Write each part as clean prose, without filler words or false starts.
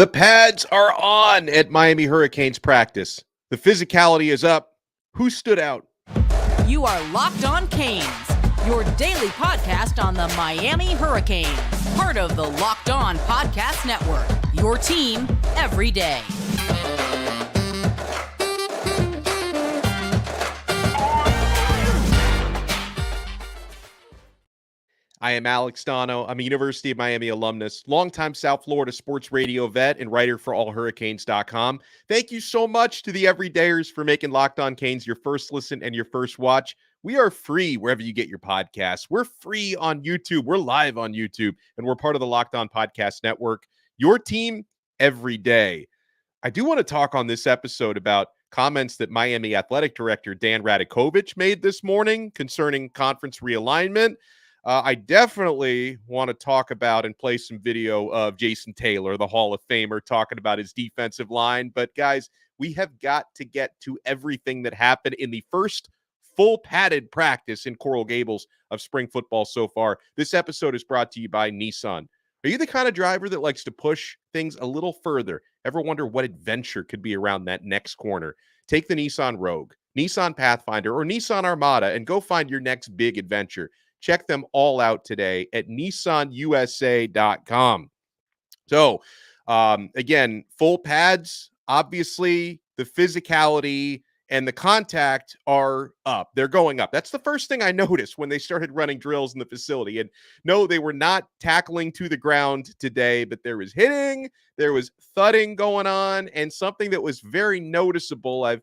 The pads are on at Miami Hurricanes practice. The physicality is up. Who stood out? You are Locked On Canes, your daily podcast on the Miami Hurricanes. Part of the Locked On Podcast Network, your team every day. I am Alex Donno. I'm a University of Miami alumnus, longtime South Florida sports radio vet, and writer for allhurricanes.com. Thank you so much to the everydayers for making Locked On Canes your first listen and your first watch. We are free wherever you get your podcasts. We're free on YouTube. We're live on YouTube, and we're part of the Locked On Podcast Network, your team every day. I do want to talk on this episode about comments that Miami Athletic Director Dan Radakovich made this morning concerning conference realignment. I definitely want to talk about and play some video of Jason Taylor, the Hall of Famer, talking about his defensive line. But guys, we have got to get to everything that happened in the first full padded practice in Coral Gables of spring football so far. This episode is brought to you by Nissan. Are you the kind of driver that likes to push things a little further? Ever wonder what adventure could be around that next corner? Take the Nissan Rogue, Nissan Pathfinder, or Nissan Armada and go find your next big adventure. Check them all out today at nissanusa.com. So, again, full pads, obviously, the physicality and the contact are up. They're going up. That's the first thing I noticed when they started running drills in the facility. And no, they were not tackling to the ground today, but there was hitting, there was thudding going on, and something that was very noticeable. I've,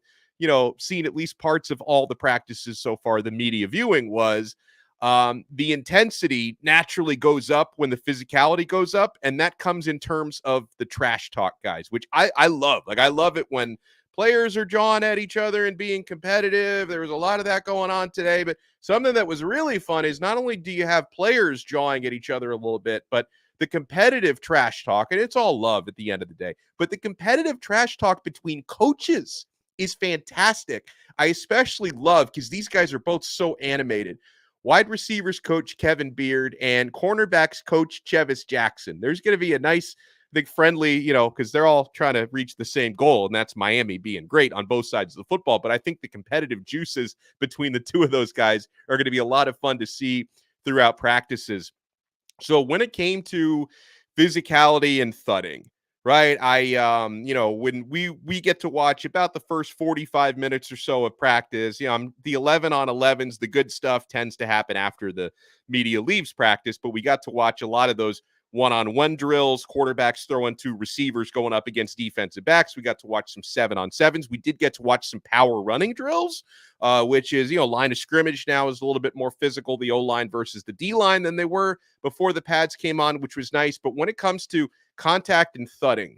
seen at least parts of all the practices so far, the media viewing was, the intensity naturally goes up when the physicality goes up, and that comes in terms of the trash talk, guys, which I love. Like, I love it when players are jawing at each other and being competitive. There was a lot of that going on today, but something that was really fun is not only do you have players jawing at each other a little bit, but the competitive trash talk, and it's all love at the end of the day, but the competitive trash talk between coaches is fantastic. I especially love, because these guys are both so animated, wide receivers coach Kevin Beard and cornerbacks coach Chevis Jackson. There's going to be a nice, big friendly, because they're all trying to reach the same goal, and that's Miami being great on both sides of the football. But I think the competitive juices between the two of those guys are going to be a lot of fun to see throughout practices. So when it came to physicality and thudding, right? When we get to watch about the first 45 minutes or so of practice, I'm the 11 on 11s. The good stuff tends to happen after the media leaves practice, but we got to watch a lot of those one-on-one drills, quarterbacks throwing to receivers going up against defensive backs. We got to watch some 7-on-7s. We did get to watch some power running drills, which is, line of scrimmage now is a little bit more physical, the O-line versus the D-line than they were before the pads came on, which was nice. But when it comes to contact and thudding,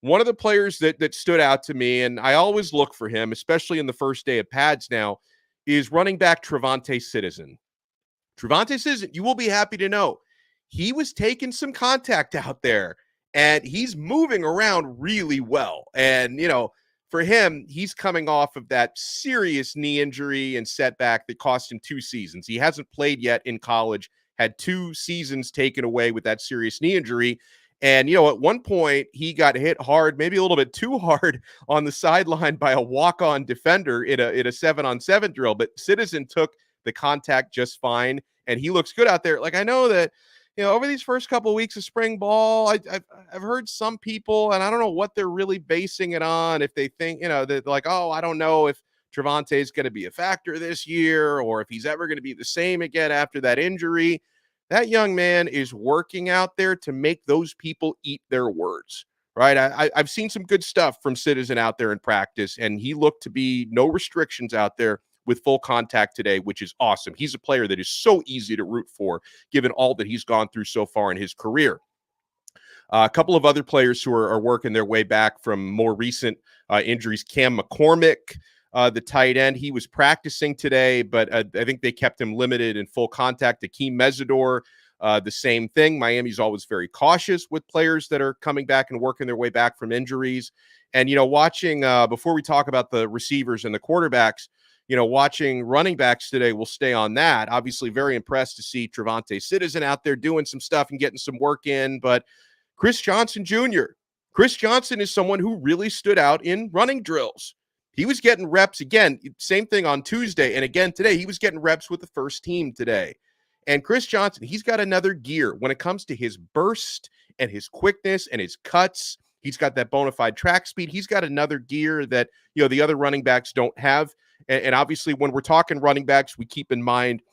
one of the players that stood out to me, and I always look for him, especially in the first day of pads now, is running back TreVonte Citizen. TreVonte Citizen, you will be happy to know, he was taking some contact out there, and he's moving around really well. And, for him, he's coming off of that serious knee injury and setback that cost him 2 seasons. He hasn't played yet in college, had 2 seasons taken away with that serious knee injury. And, at one point, he got hit hard, maybe a little bit too hard on the sideline by a walk-on defender in a 7-on-7 drill. But Citizen took the contact just fine, and he looks good out there. Like, I know that, over these first couple of weeks of spring ball, I've heard some people, and I don't know what they're really basing it on, if they think, that like, oh, I don't know if TreVonte is going to be a factor this year or if he's ever going to be the same again after that injury. That young man is working out there to make those people eat their words, right? I've seen some good stuff from Citizen out there in practice, and he looked to be no restrictions out there with full contact today, which is awesome. He's a player that is so easy to root for, given all that he's gone through so far in his career. A couple of other players who are working their way back from more recent injuries. Cam McCormick, the tight end, he was practicing today, but I think they kept him limited in full contact. Akeem Mesidor, the same thing. Miami's always very cautious with players that are coming back and working their way back from injuries. And, watching, before we talk about the receivers and the quarterbacks, watching running backs today, we'll stay on that. Obviously very impressed to see TreVonte Citizen out there doing some stuff and getting some work in, but Chris Johnson Jr., Chris Johnson is someone who really stood out in running drills. He was getting reps again, same thing on Tuesday. And again, today, he was getting reps with the first team today. And Chris Johnson, he's got another gear when it comes to his burst and his quickness and his cuts. He's got that bona fide track speed. He's got another gear that, the other running backs don't have. And obviously, when we're talking running backs, we keep in mind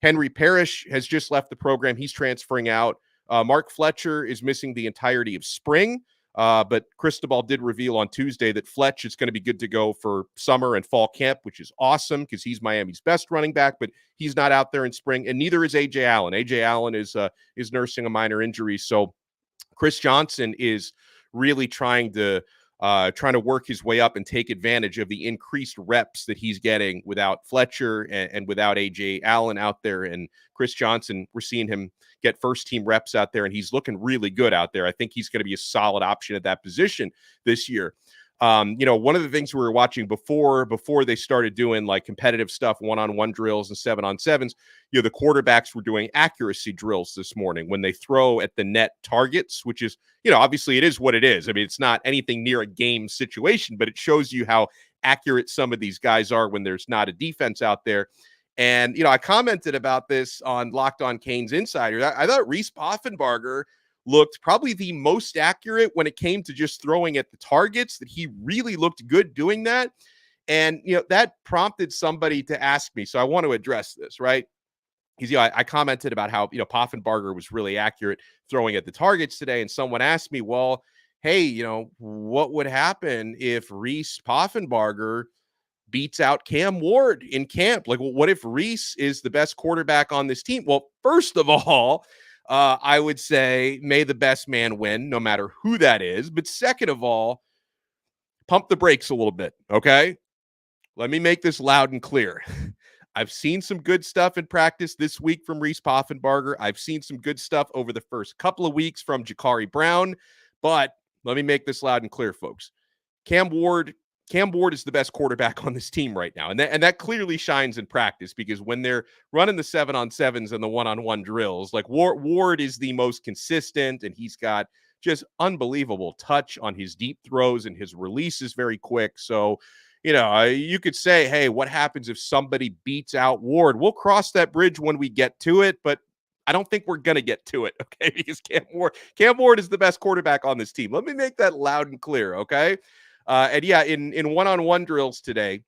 Henry Parrish has just left the program. He's transferring out. Mark Fletcher is missing the entirety of spring. But Cristobal did reveal on Tuesday that Fletch is going to be good to go for summer and fall camp, which is awesome because he's Miami's best running back, but he's not out there in spring, and neither is A.J. Allen. A.J. Allen is nursing a minor injury, so Chris Johnson is really trying to work his way up and take advantage of the increased reps that he's getting without Fletcher and without A.J. Allen out there. And Chris Johnson, we're seeing him get first team reps out there, and he's looking really good out there. I think he's going to be a solid option at that position this year. One of the things we were watching before they started doing like competitive stuff, 1-on-1 drills and 7-on-7s, the quarterbacks were doing accuracy drills this morning when they throw at the net targets, which is, obviously it is what it is. I mean, it's not anything near a game situation, but it shows you how accurate some of these guys are when there's not a defense out there. And, I commented about this on Locked On Canes Insider. I thought Reese Poffenbarger looked probably the most accurate when it came to just throwing at the targets, that he really looked good doing that. And, that prompted somebody to ask me. So I want to address this, right? Because, I commented about how, Poffenbarger was really accurate throwing at the targets today. And someone asked me, well, hey, what would happen if Reese Poffenbarger beats out Cam Ward in camp? Like, well, what if Reese is the best quarterback on this team? Well, first of all, I would say may the best man win, no matter who that is. But second of all, pump the brakes a little bit, okay? Let me make this loud and clear. I've seen some good stuff in practice this week from Reese Poffenbarger. I've seen some good stuff over the first couple of weeks from Ja'Cory Brown. But let me make this loud and clear, folks. Cam Ward is the best quarterback on this team right now. And that clearly shines in practice, because when they're running the 7-on-7s and the 1-on-1 drills, like Ward is the most consistent, and he's got just unbelievable touch on his deep throws, and his release is very quick. So, you could say, hey, what happens if somebody beats out Ward? We'll cross that bridge when we get to it, but I don't think we're going to get to it, okay? Because Cam Ward is the best quarterback on this team. Let me make that loud and clear, okay? In one-on-one drills today,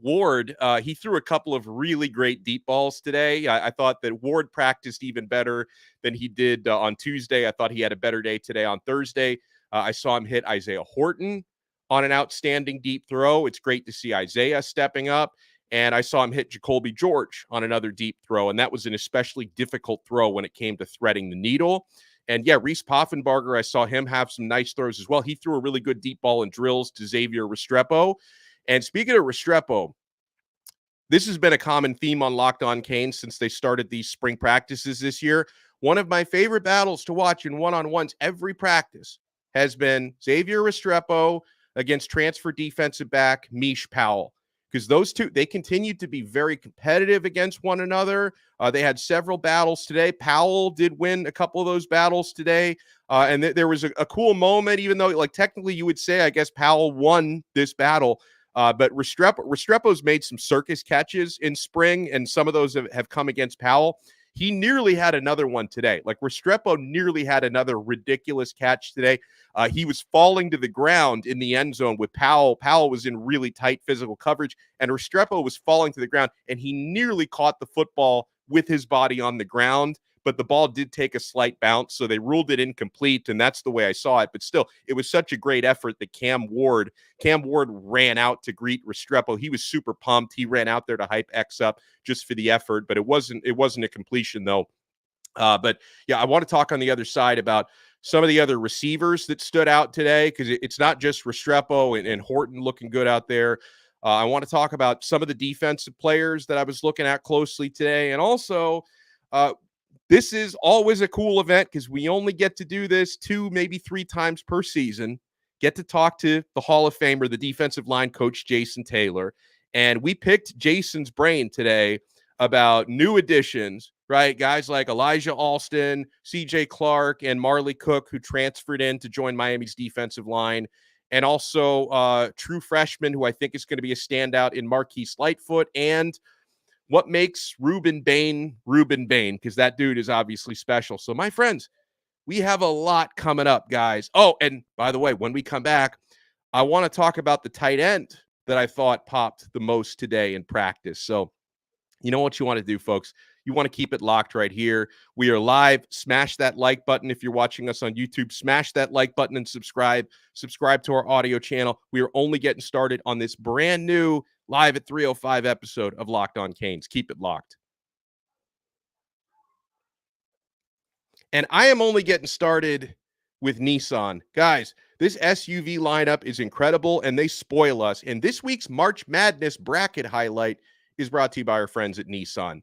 Ward, he threw a couple of really great deep balls today. I thought that Ward practiced even better than he did on Tuesday. I thought he had a better day today on Thursday. I saw him hit Isaiah Horton on an outstanding deep throw. It's great to see Isaiah stepping up. And I saw him hit Jacolby George on another deep throw, and that was an especially difficult throw when it came to threading the needle. And yeah, Reese Poffenbarger, I saw him have some nice throws as well. He threw a really good deep ball in drills to Xavier Restrepo. And speaking of Restrepo, this has been a common theme on Locked On Canes since they started these spring practices this year. One of my favorite battles to watch in one-on-ones every practice has been Xavier Restrepo against transfer defensive back Mish Powell. Because those two, they continued to be very competitive against one another. They had several battles today. Powell did win a couple of those battles today. And there was a cool moment, even though, like, technically you would say, I guess Powell won this battle. But Restrepo's made some circus catches in spring, and some of those have come against Powell. He nearly had another one today. Like, Restrepo nearly had another ridiculous catch today. He was falling to the ground in the end zone with Powell. Powell was in really tight physical coverage, and Restrepo was falling to the ground, and he nearly caught the football with his body on the ground, but the ball did take a slight bounce, so they ruled it incomplete, and that's the way I saw it. But still, it was such a great effort that Cam Ward ran out to greet Restrepo. He was super pumped. He ran out there to hype X up just for the effort, but it wasn't a completion, though. But yeah, I want to talk on the other side about some of the other receivers that stood out today, because it's not just Restrepo and Horton looking good out there. I want to talk about some of the defensive players that I was looking at closely today. And also, this is always a cool event because we only get to do this 2, maybe 3 times per season. Get to talk to the Hall of Famer, the defensive line coach, Jason Taylor. And we picked Jason's brain today about new additions right? Guys like Elijah Alston, CJ Clark, and Marley Cook, who transferred in to join Miami's defensive line. And also true freshman, who I think is going to be a standout in Marquise Lightfoot. And what makes Rueben Bain, because that dude is obviously special. So, my friends, we have a lot coming up, guys. Oh, and by the way, when we come back, I want to talk about the tight end that I thought popped the most today in practice. So, you know what you want to do, folks? You want to keep it locked right here. We are live. Smash that like button if you're watching us on YouTube. Smash that like button and subscribe. Subscribe to our audio channel. We are only getting started on this brand new live at 3:05 episode of Locked On Canes. Keep it locked. And I am only getting started with Nissan. Guys, this SUV lineup is incredible, and they spoil us. And this week's March Madness bracket highlight is brought to you by our friends at Nissan.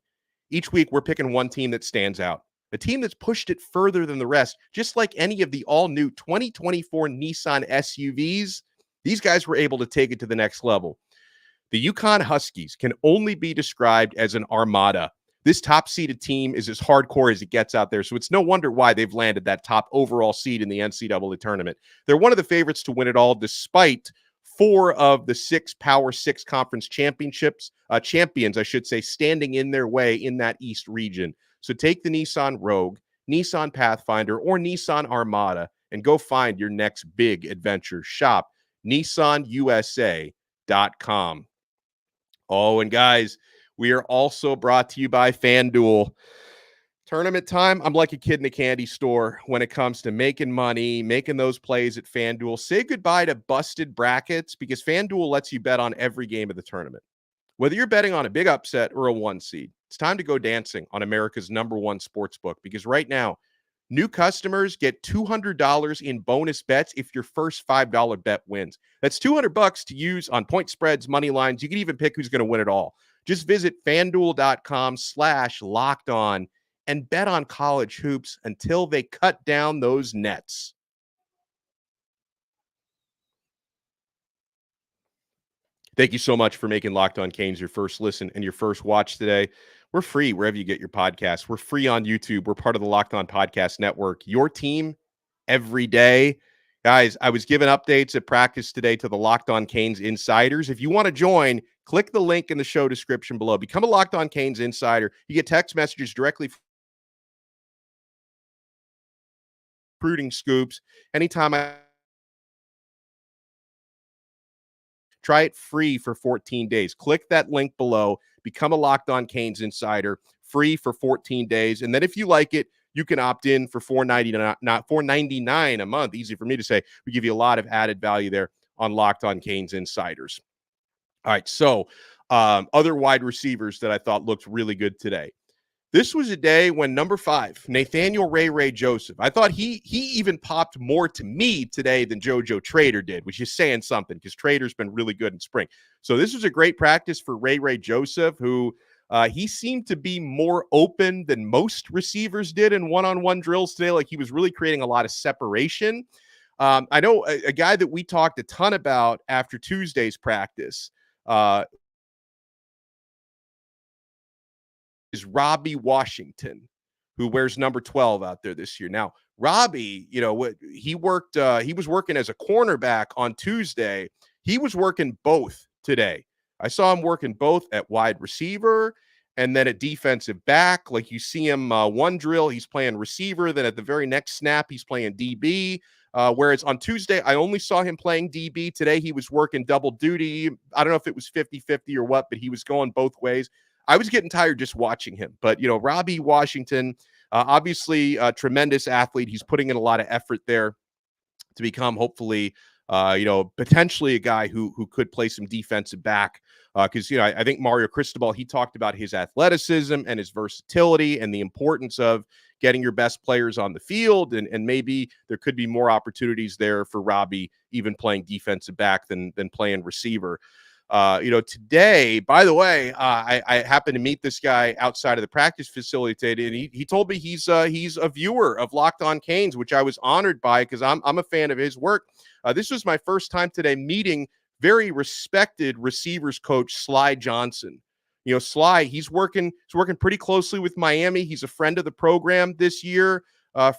Each week, we're picking one team that stands out, a team that's pushed it further than the rest, just like any of the all-new 2024 Nissan SUVs. These guys were able to take it to the next level. The Yukon Huskies can only be described as an armada. This top-seeded team is as hardcore as it gets out there, so it's no wonder why they've landed that top overall seed in the NCAA tournament. They're one of the favorites to win it all, despite 4 of the 6 Power 6 conference champions, standing in their way in that East region. So take the Nissan Rogue, Nissan Pathfinder, or Nissan Armada and go find your next big adventure. Shop NissanUSA.com. Oh, and guys, we are also brought to you by FanDuel. Tournament time, I'm like a kid in a candy store when it comes to making money, making those plays at FanDuel. Say goodbye to busted brackets because FanDuel lets you bet on every game of the tournament. Whether you're betting on a big upset or a 1 seed, it's time to go dancing on America's #1 sportsbook because right now, new customers get $200 in bonus bets if your first $5 bet wins. That's $200 to use on point spreads, money lines. You can even pick who's going to win it all. Just visit FanDuel.com/lockedon and bet on college hoops until they cut down those nets. Thank you so much for making Locked On Canes your first listen and your first watch today. We're free wherever you get your podcasts. We're free on YouTube. We're part of the Locked On Podcast Network. Your team every day. Guys, I was giving updates at practice today to the Locked On Canes insiders. If you want to join, click the link in the show description below. Become a Locked On Canes insider. You get text messages directly from recruiting scoops. Anytime I try it free for 14 days. Click that link below. Become a Locked On Canes insider, free for 14 days. And then if you like it, you can opt in for $4.99 a month. Easy for me to say. We give you a lot of added value there on Locked On Canes insiders. All right, so other wide receivers that I thought looked really good today. This was a day when number 5, Nathaniel Ray Joseph, I thought he even popped more to me today than JoJo Trader did, which is saying something because Trader's been really good in spring. So this was a great practice for Ray Joseph, who he seemed to be more open than most receivers did in one-on-one drills today. Like he was really creating a lot of separation. I know a guy that we talked a ton about after Tuesday's practice is Robbie Washington, who wears number 12 out there this year. Now, Robbie, you know, he was working as a cornerback on Tuesday. He was working both today. I saw him working both at wide receiver and then at defensive back. Like you see him one drill, he's playing receiver. Then at the very next snap, he's playing DB. Whereas on Tuesday, I only saw him playing DB. Today, he was working double duty. I don't know if it was 50-50 or what, but he was going both ways. I was getting tired just watching him. But, you know, Robbie Washington, obviously a tremendous athlete. He's putting in a lot of effort there to become, hopefully, potentially a guy who could play some defensive back. Because, I think Mario Cristobal, he talked about his athleticism and his versatility and the importance of getting your best players on the field. And maybe there could be more opportunities there for Robbie, even playing defensive back than playing receiver. Today, by the way, I happened to meet this guy outside of the practice facility today, and he told me he's a viewer of Locked On Canes, which I was honored by because I'm a fan of his work. This was my first time today meeting very respected receivers coach Sly Johnson. Sly, he's working pretty closely with Miami. He's a friend of the program this year,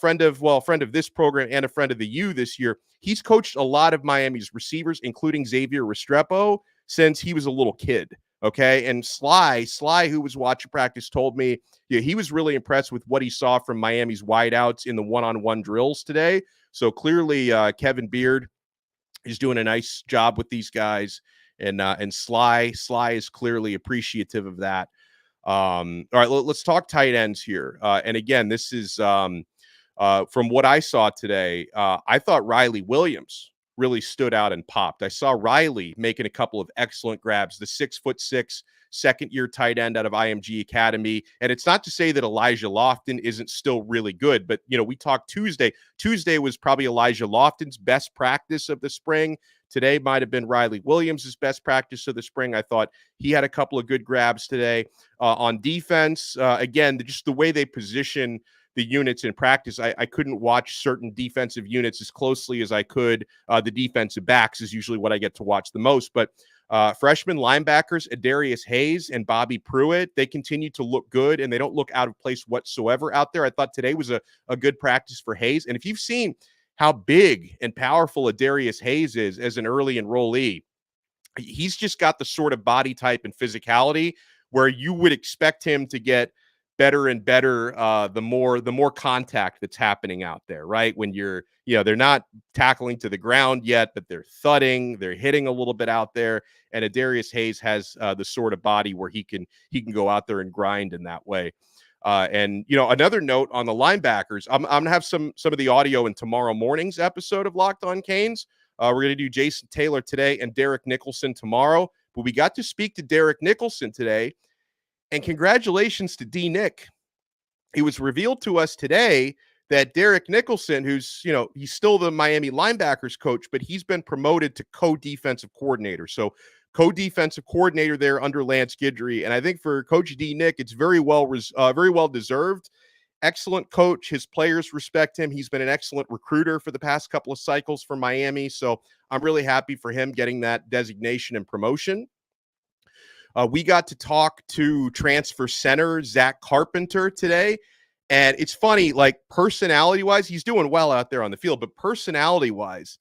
friend of this program and a friend of the U this year. He's coached a lot of Miami's receivers, including Xavier Restrepo, since he was a little kid. Okay. And Sly, who was watching practice, told me he was really impressed with what he saw from Miami's wideouts in the one-on-one drills today. So clearly, Kevin Beard is doing a nice job with these guys, and Sly is clearly appreciative of that. All right, let's talk tight ends here. And again, this is from what I saw today. I thought Riley Williams really stood out and popped. I saw Riley making a couple of excellent grabs. The 6'6" second-year tight end out of IMG Academy. And it's not to say that Elijah Lofton isn't still really good, but we talked Tuesday. Tuesday was probably Elijah Lofton's best practice of the spring. Today might have been Riley Williams' best practice of the spring. I thought he had a couple of good grabs today. On defense, again, just the way they position the units in practice, I couldn't watch certain defensive units as closely as I could. The defensive backs is usually what I get to watch the most. But freshman linebackers, Adarius Hayes and Bobby Pruitt, they continue to look good, and they don't look out of place whatsoever out there. I thought today was a good practice for Hayes. And if you've seen how big and powerful Adarius Hayes is as an early enrollee, he's just got the sort of body type and physicality where you would expect him to get better and better the more contact that's happening out there, right? When they're not tackling to the ground yet, but they're thudding, they're hitting a little bit out there. And Adarius Hayes has the sort of body where he can go out there and grind in that way. And another note on the linebackers, I'm gonna have some of the audio in tomorrow morning's episode of Locked On Canes. We're gonna do Jason Taylor today and Derek Nicholson tomorrow, but we got to speak to Derek Nicholson today. And congratulations to D. Nick. It was revealed to us today that Derek Nicholson, who's, he's still the Miami linebackers coach, but he's been promoted to co-defensive coordinator. So co-defensive coordinator there under Lance Guidry. And I think for Coach D. Nick, it's very well deserved. Excellent coach. His players respect him. He's been an excellent recruiter for the past couple of cycles for Miami. So I'm really happy for him getting that designation and promotion. We got to talk to transfer center Zach Carpenter today. And it's funny, like personality-wise, he's doing well out there on the field, but personality-wise,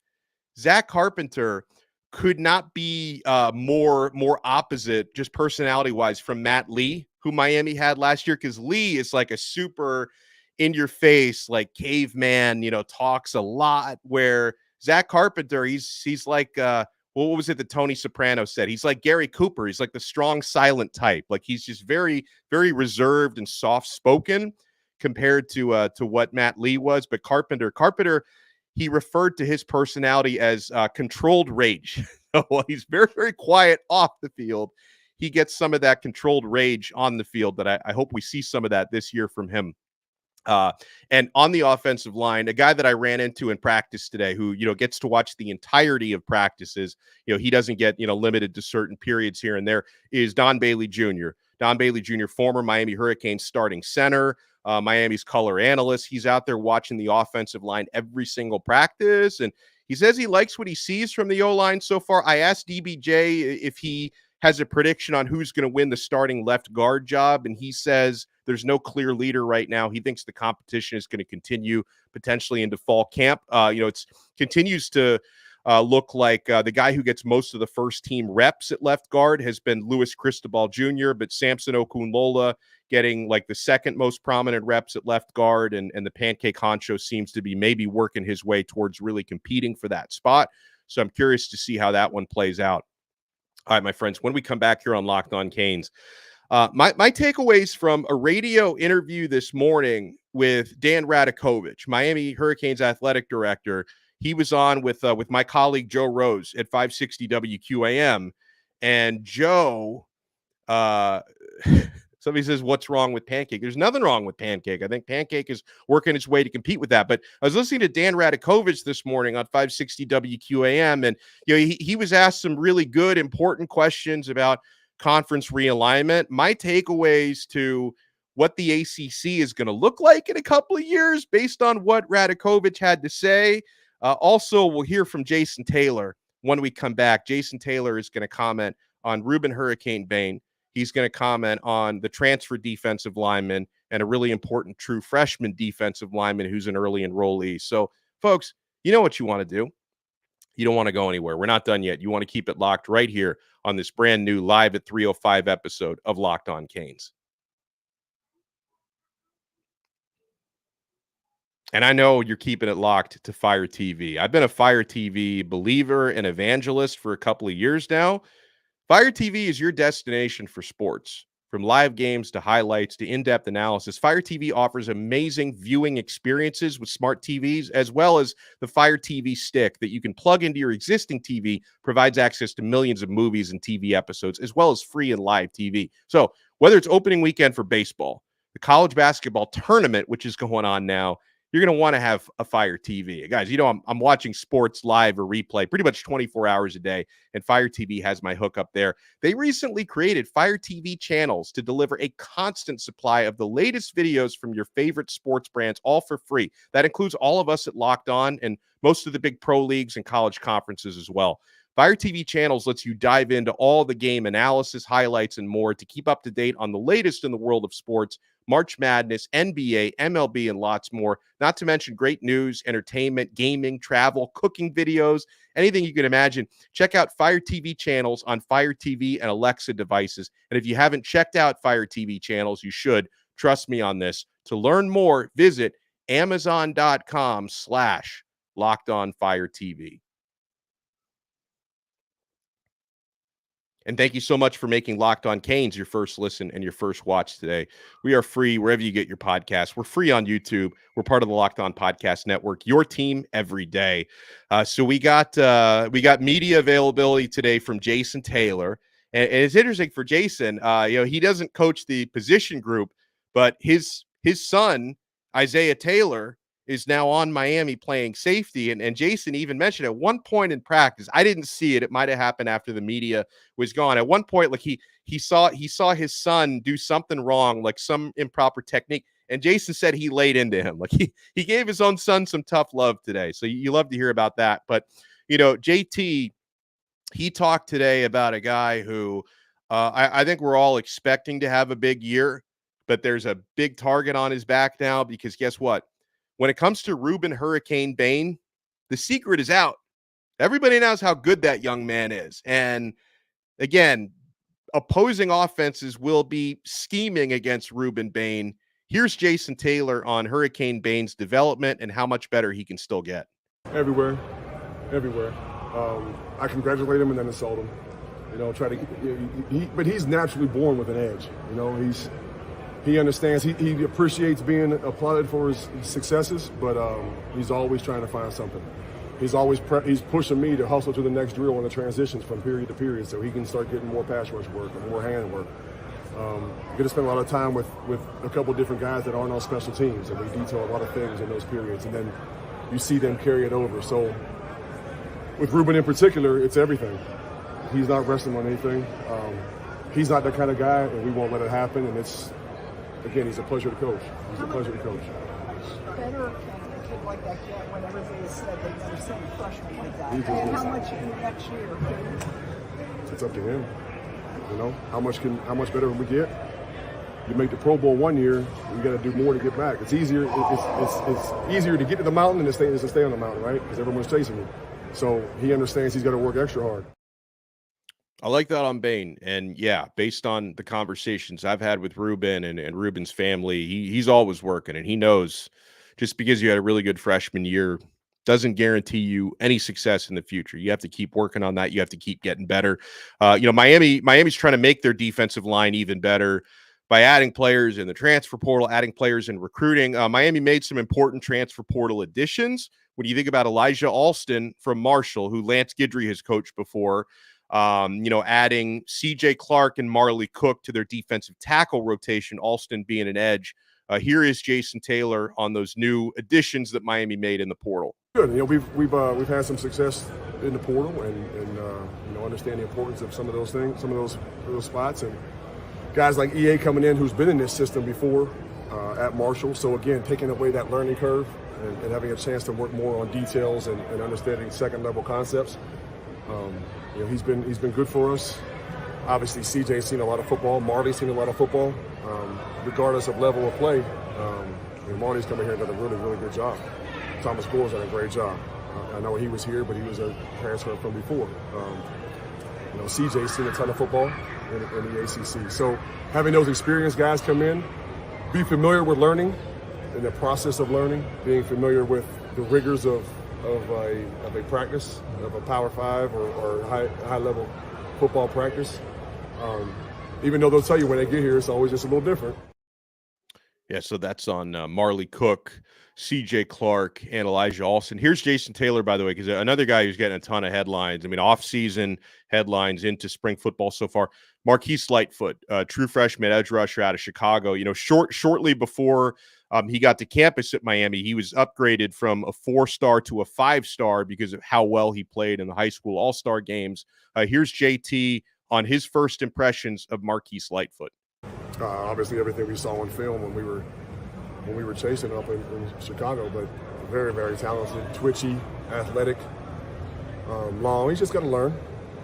Zach Carpenter could not be more opposite, just personality-wise, from Matt Lee, who Miami had last year, because Lee is like a super in-your-face, like caveman, talks a lot, where Zach Carpenter, he's like what was it that Tony Soprano said? He's like Gary Cooper. He's like the strong, silent type. Like he's just very, very reserved and soft-spoken compared to what Matt Lee was. But Carpenter, he referred to his personality as controlled rage. Well, he's very, very quiet off the field. He gets some of that controlled rage on the field that I hope we see some of that this year from him. And on the offensive line, a guy that I ran into in practice today who, gets to watch the entirety of practices, he doesn't get, limited to certain periods here and there, is Don Bailey Jr. Don Bailey Jr., former Miami Hurricanes starting center, Miami's color analyst. He's out there watching the offensive line every single practice. And he says he likes what he sees from the O-line so far. I asked DBJ if he has a prediction on who's going to win the starting left guard job. And he says there's no clear leader right now. He thinks the competition is going to continue potentially into fall camp. It continues to look like the guy who gets most of the first team reps at left guard has been Louis Cristobal Jr., but Samson Okunlola getting like the second most prominent reps at left guard. And the Pancake Honcho seems to be maybe working his way towards really competing for that spot. So I'm curious to see how that one plays out. All right, my friends, when we come back here on Locked On Canes, my takeaways from a radio interview this morning with Dan Radakovich, Miami Hurricanes athletic director. He was on with my colleague Joe Rose at 560 WQAM, and Joe, somebody says, what's wrong with Pancake? There's nothing wrong with Pancake. I think Pancake is working its way to compete with that. But I was listening to Dan Radakovich this morning on 560 WQAM, and he was asked some really good, important questions about conference realignment. My takeaways to what the ACC is going to look like in a couple of years based on what Radakovich had to say. Also, we'll hear from Jason Taylor when we come back. Jason Taylor is going to comment on Rueben Hurricane Bain. he's going to comment on the transfer defensive lineman and a really important true freshman defensive lineman who's an early enrollee. So, folks, you know what you want to do. You don't want to go anywhere. We're not done yet. You want to keep it locked right here on this brand new Live at 3:05 episode of Locked On Canes. And I know you're keeping it locked to Fire TV. I've been a Fire TV believer and evangelist for a couple of years now. Fire TV is your destination for sports. From live games to highlights to in-depth analysis, Fire TV offers amazing viewing experiences with smart TVs, as well as the Fire TV stick that you can plug into your existing TV, provides access to millions of movies and TV episodes, as well as free and live TV. So whether it's opening weekend for baseball, the college basketball tournament, which is going on now, you're going to want to have a Fire TV. Guys, you know, I'm watching sports live or replay pretty much 24 hours a day, and Fire TV has my hookup there. They recently created Fire TV channels to deliver a constant supply of the latest videos from your favorite sports brands, all for free. That includes all of us at Locked On and most of the big pro leagues and college conferences as well. Fire TV channels lets you dive into all the game analysis, highlights, and more to keep up to date on the latest in the world of sports, March Madness, NBA, MLB, and lots more. Not to mention great news, entertainment, gaming, travel, cooking videos, anything you can imagine. Check out Fire TV channels on Fire TV and Alexa devices. And if you haven't checked out Fire TV channels, you should. Trust me on this. To learn more, visit Amazon.com/LockedOnFireTV. And thank you so much for making Locked On Canes your first listen and your first watch today. We are free wherever you get your podcasts. We're free on YouTube. We're part of the Locked On Podcast Network, your team every day. So we got media availability today from Jason Taylor. And it's interesting for Jason, he doesn't coach the position group, but his son, Isaiah Taylor, is now on Miami playing safety. And Jason even mentioned at one point in practice, I didn't see it. It might have happened after the media was gone. At one point, like he saw his son do something wrong, like some improper technique. And Jason said he laid into him. Like he gave his own son some tough love today. So you love to hear about that. But, JT, he talked today about a guy who I think we're all expecting to have a big year, but there's a big target on his back now because guess what? When it comes to Rueben Hurricane Bain, the secret is out. Everybody knows how good that young man is. And again, opposing offenses will be scheming against Rueben Bain. Here's Jason Taylor on Hurricane Bain's development and how much better he can still get. Everywhere. I congratulate him and then insult him. But he's naturally born with an edge. He understands, he appreciates being applauded for his successes, but he's always trying to find something. He's pushing me to hustle to the next drill on the transitions from period to period so he can start getting more pass rush work and more hand work. Get to spend a lot of time with a couple of different guys that aren't on special teams, and we detail a lot of things in those periods, and then you see them carry it over. So with Ruben in particular, it's everything. He's not resting on anything. He's not that kind of guy, and we won't let it happen, and again, he's a pleasure to coach. Better can a kid like that get when everybody said they've never seen a freshman like that? And how much in the next year? It's up to him. How much better can we get? You make the Pro Bowl one year, you got to do more to get back. It's easier. It's easier to get to the mountain than to stay on the mountain, right? Because everyone's chasing you. So he understands he's got to work extra hard. I like that on Bain. And yeah, based on the conversations I've had with Ruben and Ruben's family, he's always working, and he knows just because you had a really good freshman year doesn't guarantee you any success in the future. You have to keep working on that. You have to keep getting better. Miami's trying to make their defensive line even better by adding players in the transfer portal, adding players in recruiting. Miami made some important transfer portal additions. When you think about Elijah Alston from Marshall, who Lance Guidry has coached before, adding CJ Clark and Marley Cook to their defensive tackle rotation, Alston being an edge. Here is Jason Taylor on those new additions that Miami made in the portal. Good. We've had some success in the portal and understand the importance of some of those things, some of those spots, and guys like EA coming in who's been in this system before at Marshall. So again, taking away that learning curve and having a chance to work more on details and understanding second level concepts. He's been good for us. Obviously, CJ's seen a lot of football. Marley's seen a lot of football. Regardless of level of play, Marley's coming here and done a really, really good job. Thomas Gore's done a great job. I know he was here, but he was a transfer from before. CJ's seen a ton of football in the ACC. So having those experienced guys come in, be familiar with learning, in the process of learning, being familiar with the rigors of a practice, of a Power 5 or high level football practice. Even though they'll tell you when they get here, it's always just a little different. Yeah, so that's on Marley Cook, CJ Clark, and Elijah Alston. Here's Jason Taylor, by the way, because another guy who's getting a ton of headlines. I mean, off-season headlines into spring football so far. Marquise Lightfoot, true freshman edge rusher out of Chicago. Shortly before he got to campus at Miami, he was upgraded from a 4-star to a 5-star because of how well he played in the high school all-star games. Here's JT on his first impressions of Marquise Lightfoot. Obviously, everything we saw on film when we were chasing up in Chicago, but very, very talented, twitchy, athletic, long. He's just got to learn.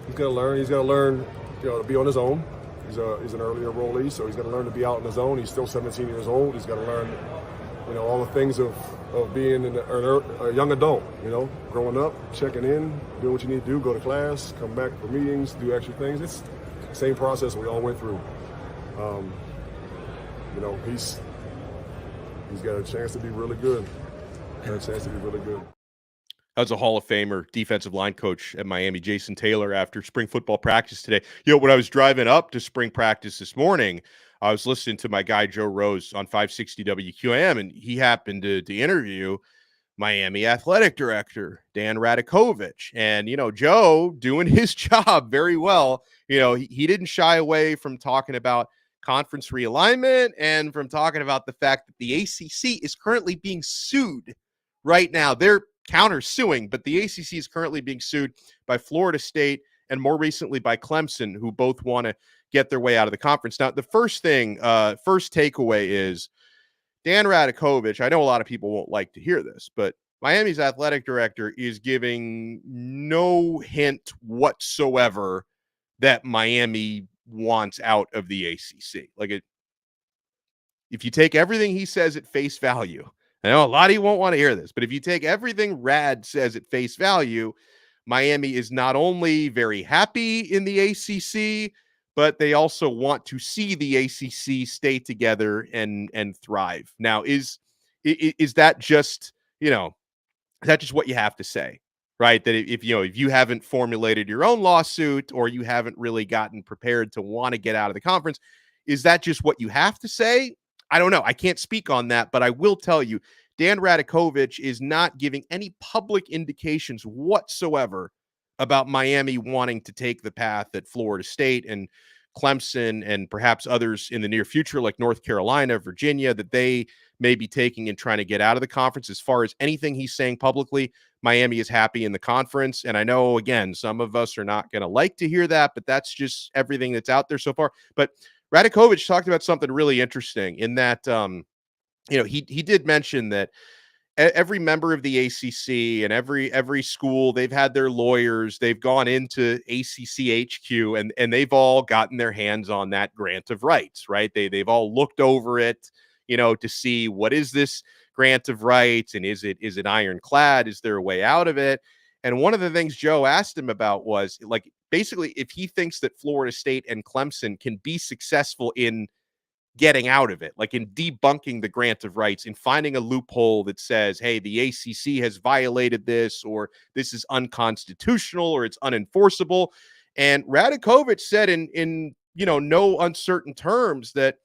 He's got to learn, to be on his own. He's an earlier enrollee, so he's got to learn to be out on his own. He's still 17 years old. He's got to learn, all the things of being a young adult. Growing up, checking in, doing what you need to do, go to class, come back for meetings, do extra things. It's the same process we all went through. He's got a chance to be really good. That was a Hall of Famer defensive line coach at Miami, Jason Taylor, after spring football practice today. When I was driving up to spring practice this morning, I was listening to my guy Joe Rose on 560 WQAM, and he happened to interview Miami athletic director Dan Radakovich. And, Joe doing his job very well. He didn't shy away from talking about conference realignment and from talking about the fact that the ACC is currently being sued right now. They're counter-suing, but the ACC is currently being sued by Florida State and more recently by Clemson, who both want to get their way out of the conference. Now, the first takeaway is Dan Radakovich. I know a lot of people won't like to hear this, but Miami's athletic director is giving no hint whatsoever that Miami wants out of the ACC. If you take everything he says at face value, I know a lot of you won't want to hear this, but if you take everything Rad says at face value, Miami is not only very happy in the ACC, but they also want to see the ACC stay together and thrive. Now, is that just, is that just what you have to say? Right, that if you haven't formulated your own lawsuit or you haven't really gotten prepared to want to get out of the conference, is that just what you have to say? I don't know. I can't speak on that, but I will tell you, Dan Radakovich is not giving any public indications whatsoever about Miami wanting to take the path that Florida State and Clemson and perhaps others in the near future, like North Carolina, Virginia, that they may be taking and trying to get out of the conference. As far as anything he's saying publicly, Miami is happy in the conference. And I know, again, some of us are not going to like to hear that, but that's just everything that's out there so far. But Radakovich talked about something really interesting in that, he did mention that every member of the ACC and every school, they've had their lawyers, they've gone into ACC HQ and they've all gotten their hands on that grant of rights, right? They've all looked over it, to see what is this grant of rights and is it ironclad? Is there a way out of it? And one of the things Joe asked him about was basically if he thinks that Florida State and Clemson can be successful in getting out of it, in debunking the grant of rights, in finding a loophole that says, hey, the ACC has violated this, or this is unconstitutional, or it's unenforceable. And Radakovich said in no uncertain terms that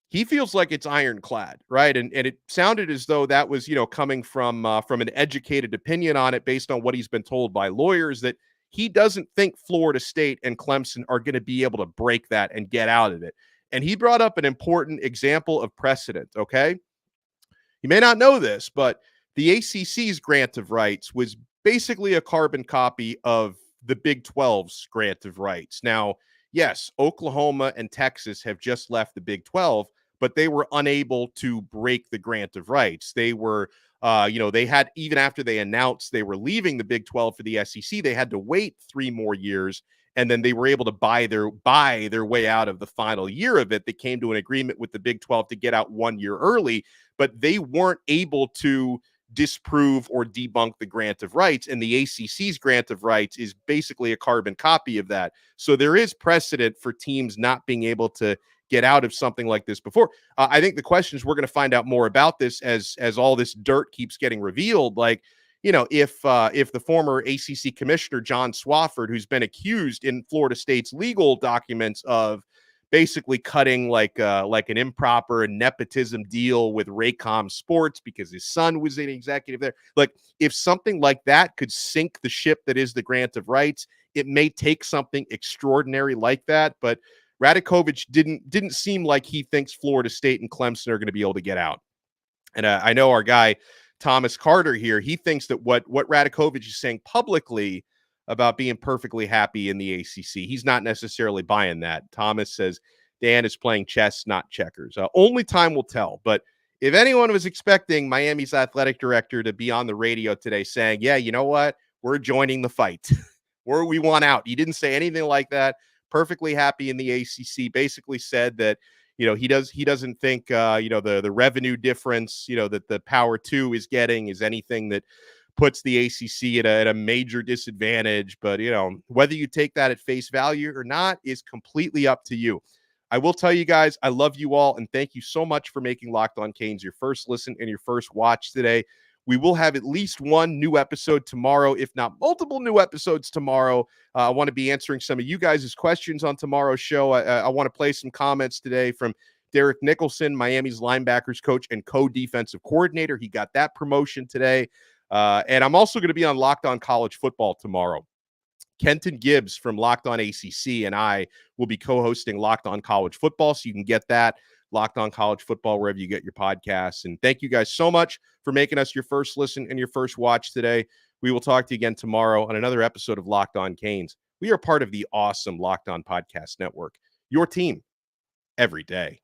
he feels like it's ironclad, right? And it sounded as though that was, coming from an educated opinion on it based on what he's been told by lawyers, that he doesn't think Florida State and Clemson are going to be able to break that and get out of it. And he brought up an important example of precedent, okay? You may not know this, but the ACC's grant of rights was basically a carbon copy of the Big 12's grant of rights. Now, yes, Oklahoma and Texas have just left the Big 12, but they were unable to break the grant of rights. They were, they had, even after they announced they were leaving the Big 12 for the SEC, they had to wait 3 more years and then they were able to buy their way out of the final year of it. They came to an agreement with the Big 12 to get out 1 year early, but they weren't able to disprove or debunk the grant of rights, and the ACC's grant of rights is basically a carbon copy of that. So there is precedent for teams not being able to get out of something like this before. I think the question is, we're going to find out more about this as all this dirt keeps getting revealed. Like, you know, if the former ACC commissioner John Swofford, who's been accused in Florida State's legal documents of basically cutting like an improper nepotism deal with Raycom Sports because his son was an executive there. Like, if something like that could sink the ship that is the grant of rights, it may take something extraordinary like that. But Radakovich didn't seem like he thinks Florida State and Clemson are going to be able to get out. And I know our guy Thomas Carter here, he thinks that what Radakovich is saying publicly about being perfectly happy in the ACC, he's not necessarily buying that. Thomas says Dan is playing chess, not checkers. Only time will tell. But if anyone was expecting Miami's athletic director to be on the radio today saying, yeah, you know what, we're joining the fight, or we want out, he didn't say anything like that. Perfectly happy in the ACC. Basically said that, you know, he doesn't think, you know, the revenue difference, you know, that the Power 2 is getting is anything that puts the ACC at a major disadvantage. But, you know, whether you take that at face value or not is completely up to you. I will tell you guys, I love you all, and thank you so much for making Locked On Canes your first listen and your first watch today. We will have at least one new episode tomorrow, if not multiple new episodes tomorrow. I want to be answering some of you guys' questions on tomorrow's show. I want to play some comments today from Derek Nicholson, Miami's linebackers coach and co-defensive coordinator. He got that promotion today. And I'm also going to be on Locked On College Football tomorrow. Kenton Gibbs from Locked On ACC and I will be co-hosting Locked On College Football, so you can get that, Locked On College Football, wherever you get your podcasts. And thank you guys so much for making us your first listen and your first watch today. We will talk to you again tomorrow on another episode of Locked On Canes. We are part of the awesome Locked On Podcast Network, your team every day.